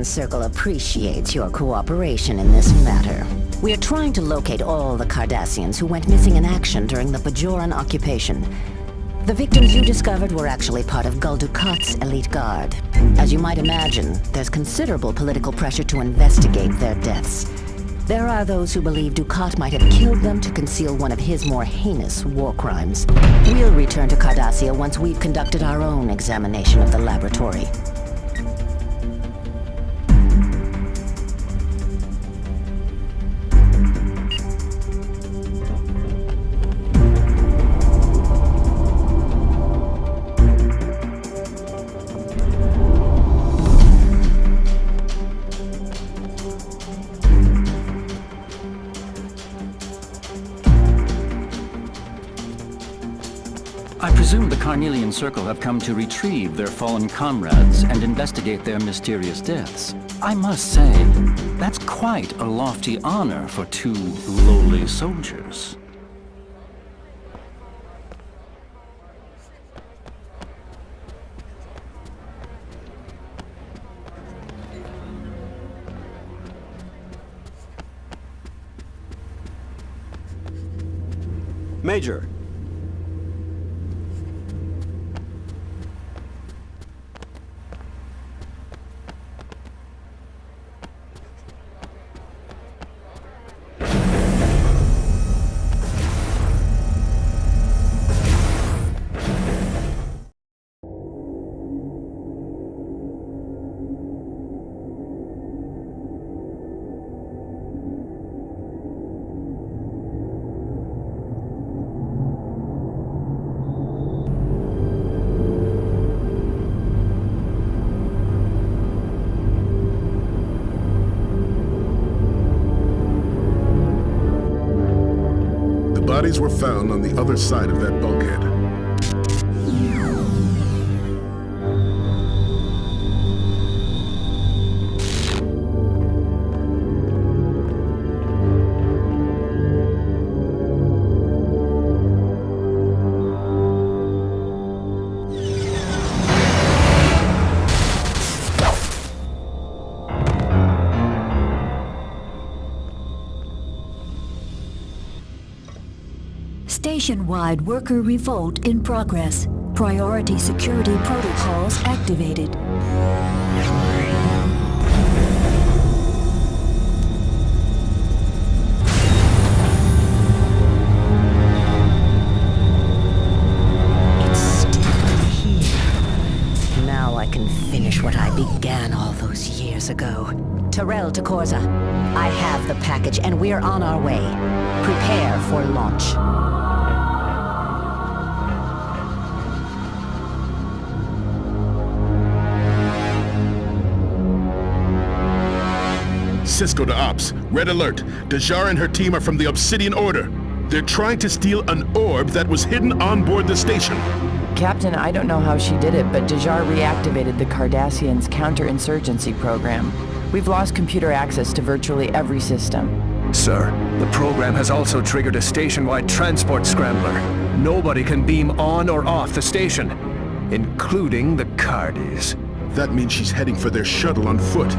Cardassian Circle appreciates your cooperation in this matter. We are trying to locate all the Cardassians who went missing in action during the Bajoran occupation. The victims you discovered were actually part of Gul Dukat's elite guard. As you might imagine, there's considerable political pressure to investigate their deaths. There are those who believe Dukat might have killed them to conceal one of his more heinous war crimes. We'll return to Cardassia once we've conducted our own examination of the laboratory. I presume the Carnelian Circle have come to retrieve their fallen comrades and investigate their mysterious deaths. I must say, that's quite a lofty honor for two lowly soldiers. Major. Bodies were found on the other side of that bulkhead. Station-wide worker revolt in progress. Priority security protocols activated. It's still here. Now I can finish what I began all those years ago. Terrell to Corza. I have the package and we're on our way. Prepare for launch. Cisco to Ops. Red alert. JAHR and her team are from the Obsidian Order. They're trying to steal an orb that was hidden on board the station. Captain, I don't know how she did it, but JAHR reactivated the Cardassians' counterinsurgency program. We've lost computer access to virtually every system. Sir, the program has also triggered a station-wide transport scrambler. Nobody can beam on or off the station, including the Cardis. That means she's heading for their shuttle on foot.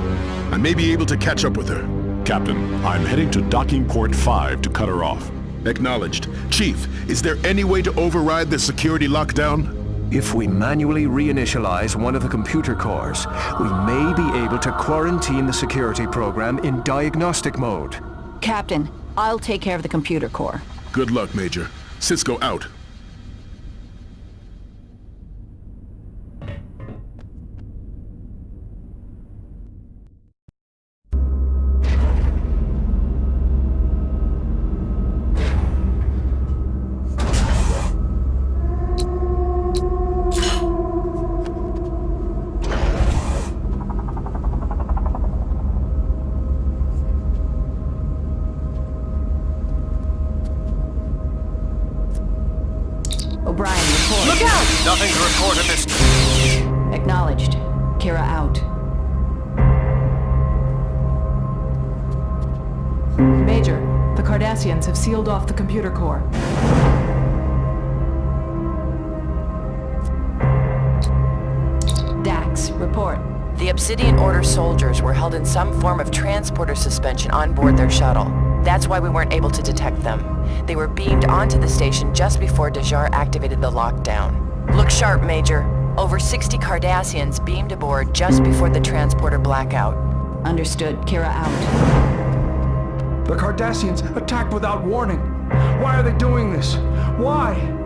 I may be able to catch up with her. Captain, I'm heading to docking port 5 to cut her off. Acknowledged. Chief, is there any way to override the security lockdown? If we manually reinitialize one of the computer cores, we may be able to quarantine the security program in diagnostic mode. Captain, I'll take care of the computer core. Good luck, Major. Cisco out. Nothing to report at this... Acknowledged. Kira out. Major, the Cardassians have sealed off the computer core. Dax, report. The Obsidian Order soldiers were held in some form of transporter suspension on board their shuttle. That's why we weren't able to detect them. They were beamed onto the station just before JAHR activated the lockdown. Look sharp, Major. Over 60 Cardassians beamed aboard just before the transporter blackout. Understood. Kira out. The Cardassians attacked without warning. Why are they doing this? Why?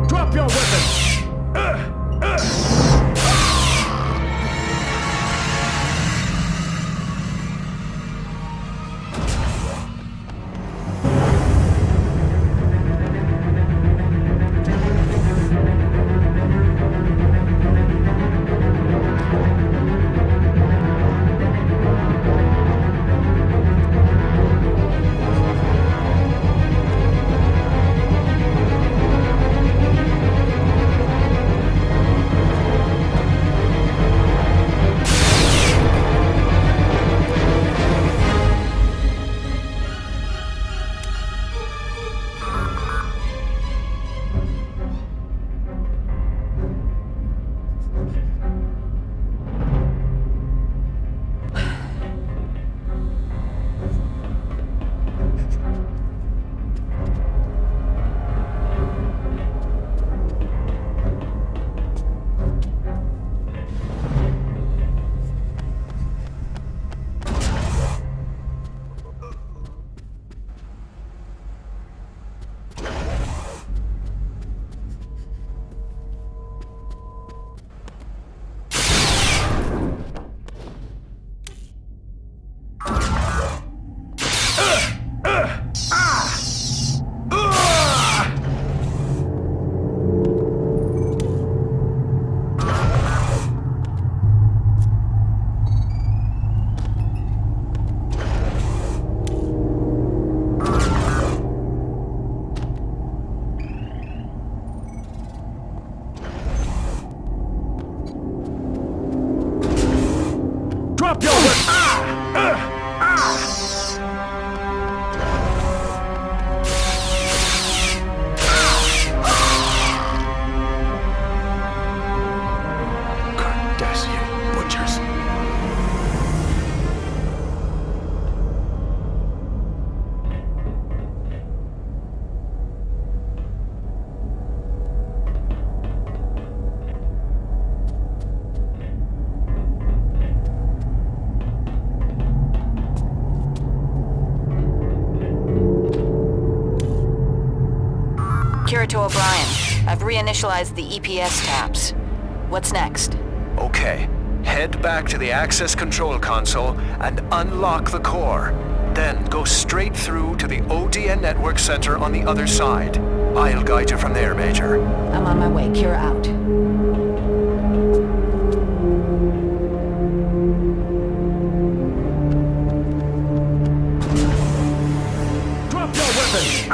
Drop your weapons! Drop your weapons! Cardassian butchers. Kira to O'Brien. I've reinitialized the EPS taps. What's next? Okay. Head back to the access control console and unlock the core. Then go straight through to the ODN network center on the other side. I'll guide you from there, Major. I'm on my way. Kira out. Drop your weapons!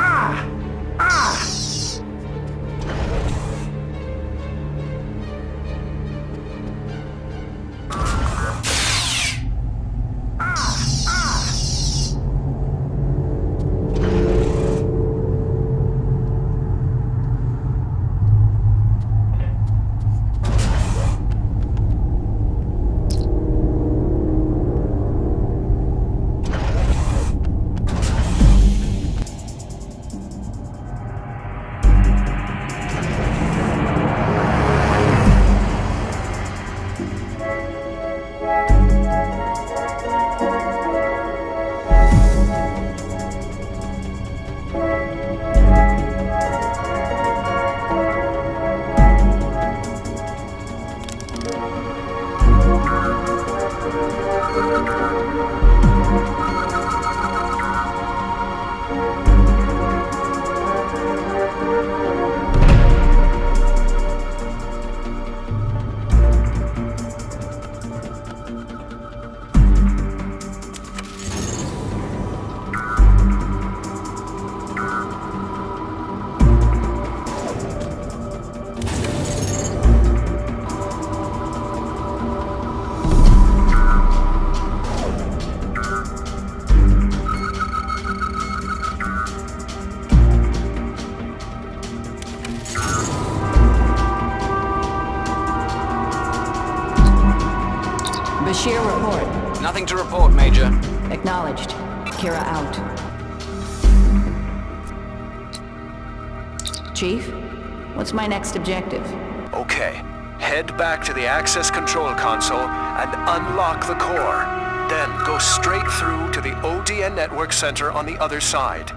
Nothing to report, Major. Acknowledged. Kira out. Chief, what's my next objective? Okay. Head back to the access control console and unlock the core. Then go straight through to the ODN network center on the other side.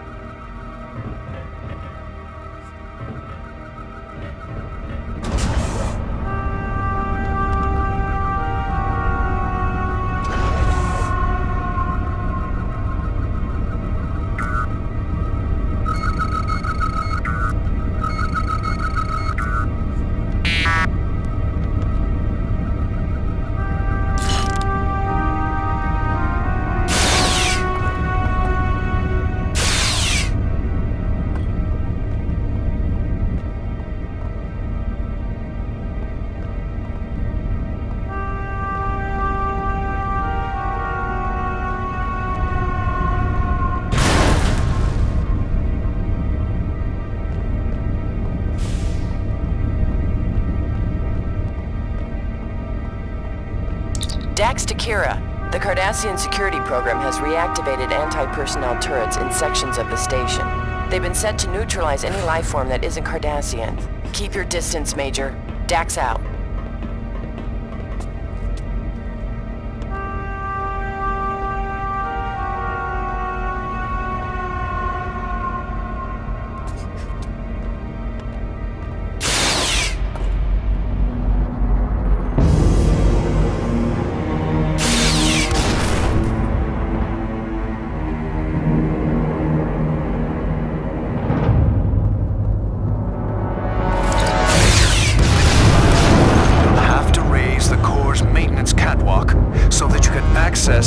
Dax to Kira. The Cardassian security program has reactivated anti-personnel turrets in sections of the station. They've been set to neutralize any life form that isn't Cardassian. Keep your distance, Major. Dax out.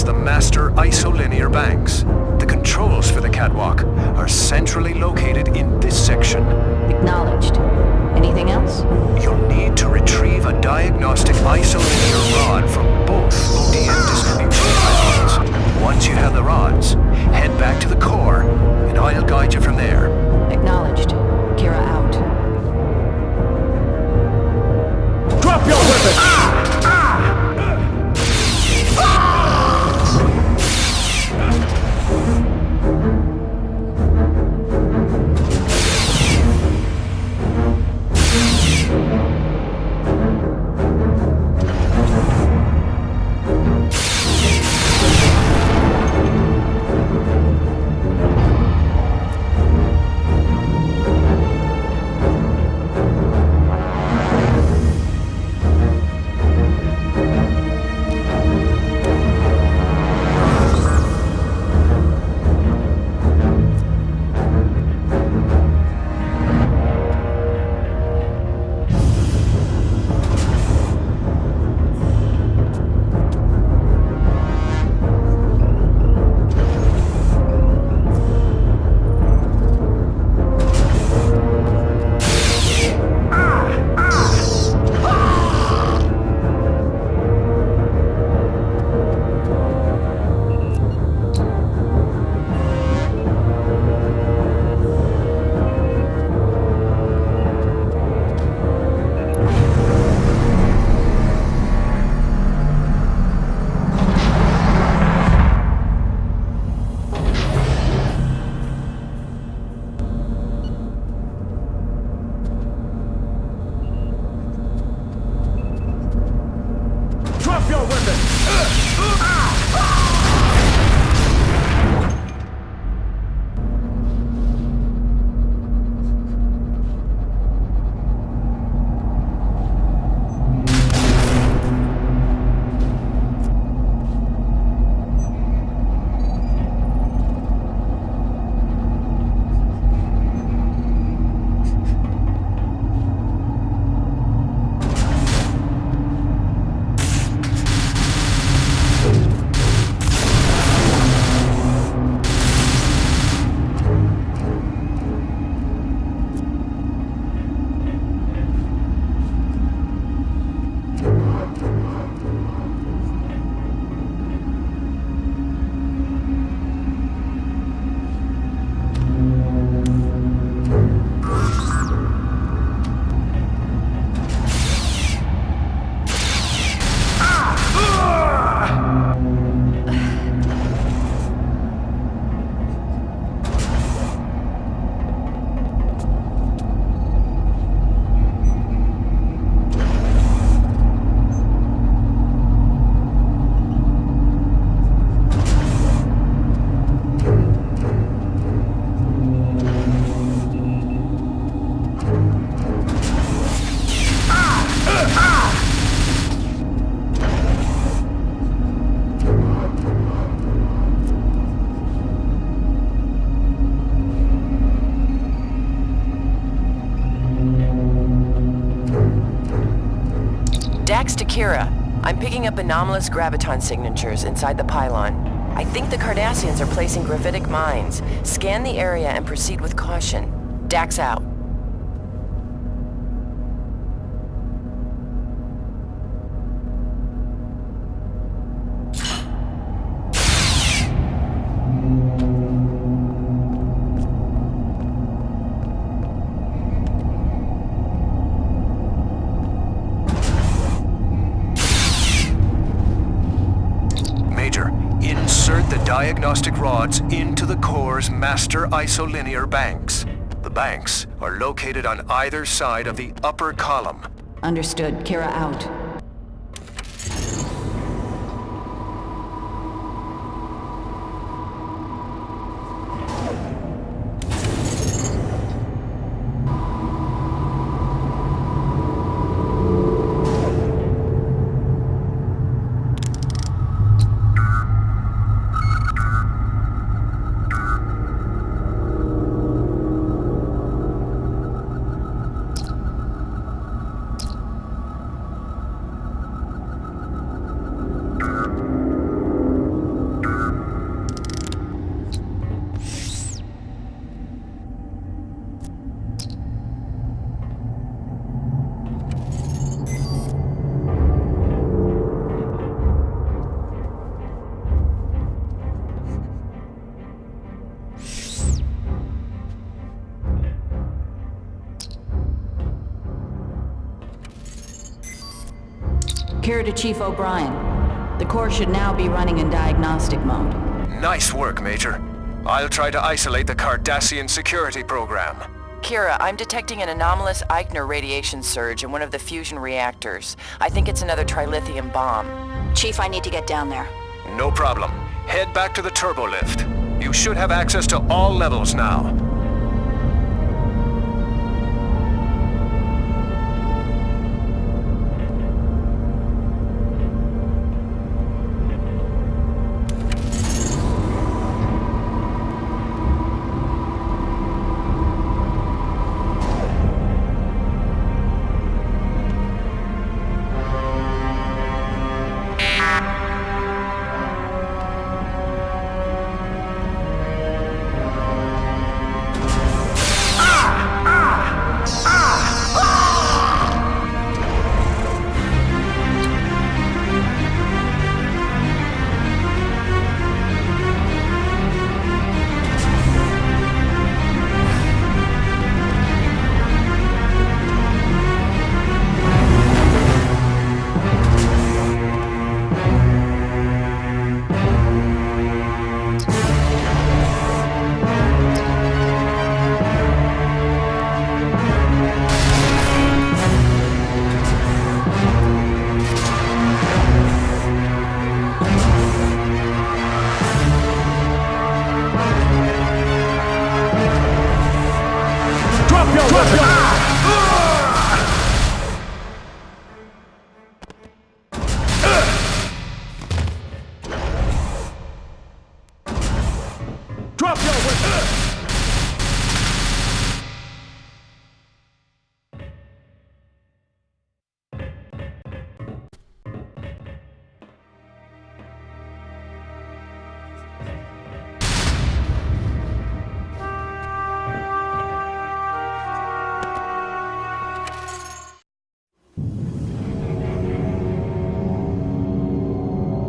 The master isolinear banks. The controls for the catwalk are centrally located in this section. Acknowledged. Anything else? You'll need to retrieve a diagnostic isolinear rod from both ODN distribution platforms. Once you have the rods, head back to the core, and I'll guide you from there. Acknowledged. Kira out. Drop your weapon! CLASSIX to Kira. I'm picking up anomalous graviton signatures inside the pylon. I think the Cardassians are placing gravitic mines. Scan the area and proceed with caution. Dax out. Diagnostic rods into the core's master isolinear banks. The banks are located on either side of the upper column. Understood. Kira out. Kira to Chief O'Brien. The core should now be running in diagnostic mode. Nice work, Major. I'll try to isolate the Cardassian security program. Kira, I'm detecting an anomalous Eichner radiation surge in one of the fusion reactors. I think it's another trilithium bomb. Chief, I need to get down there. No problem. Head back to the turbo lift. You should have access to all levels now.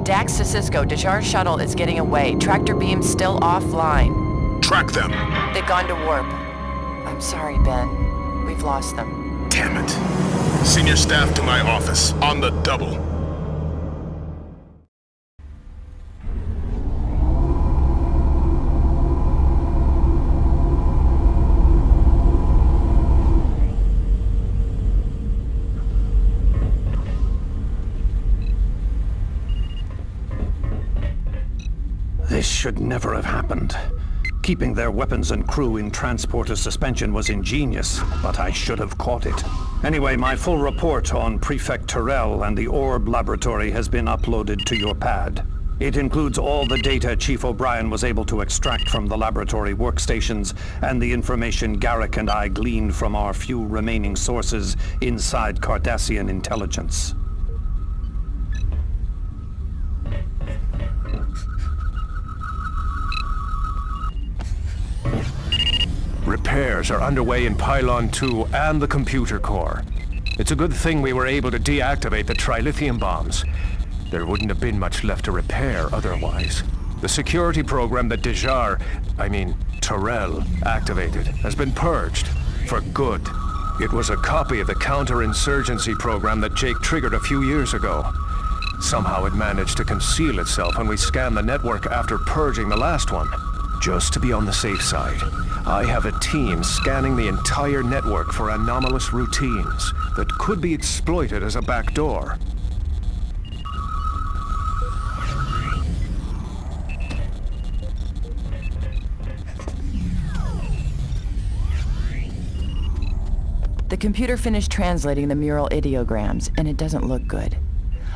Dax to Cisco, JAHR shuttle is getting away. Tractor beam still offline. Track them. They've gone to warp. I'm sorry, Ben. We've lost them. Damn it. Senior staff to my office, on the double. This should never have happened. Keeping their weapons and crew in transporter suspension was ingenious, but I should have caught it. Anyway, my full report on Prefect Terrell and the Orb Laboratory has been uploaded to your pad. It includes all the data Chief O'Brien was able to extract from the laboratory workstations and the information Garrick and I gleaned from our few remaining sources inside Cardassian intelligence. repairs are underway in Pylon 2 and the computer core. It's a good thing we were able to deactivate the trilithium bombs. There wouldn't have been much left to repair otherwise. The security program that Terrell activated has been purged for good. It was a copy of the counterinsurgency program that Jake triggered a few years ago. Somehow it managed to conceal itself when we scanned the network after purging the last one. Just to be on the safe side, I have a team scanning the entire network for anomalous routines that could be exploited as a backdoor. The computer finished translating the mural ideograms, and it doesn't look good.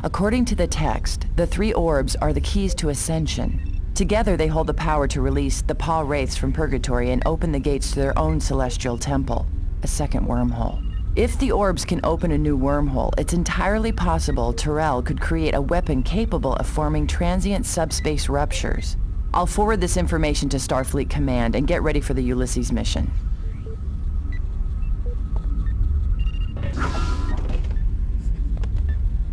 According to the text, the 3 orbs are the keys to ascension. Together they hold the power to release the Pah wraiths from purgatory and open the gates to their own celestial temple, a second wormhole. If the orbs can open a new wormhole, it's entirely possible Terrell could create a weapon capable of forming transient subspace ruptures. I'll forward this information to Starfleet Command and get ready for the Ulysses mission.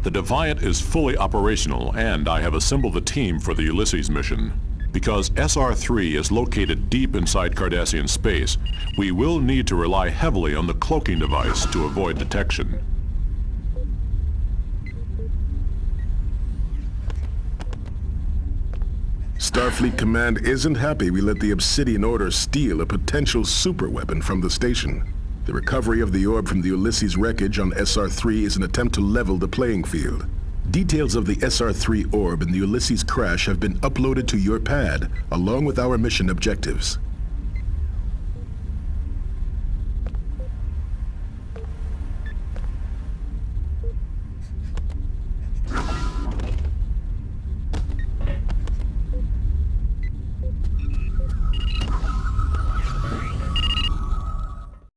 The Defiant is fully operational, and I have assembled the team for the Ulysses mission. Because SR-3 is located deep inside Cardassian space, we will need to rely heavily on the cloaking device to avoid detection. Starfleet Command isn't happy we let the Obsidian Order steal a potential superweapon from the station. The recovery of the orb from the Ulysses wreckage on SR-3 is an attempt to level the playing field. Details of the SR-3 orb and the Ulysses crash have been uploaded to your pad, along with our mission objectives.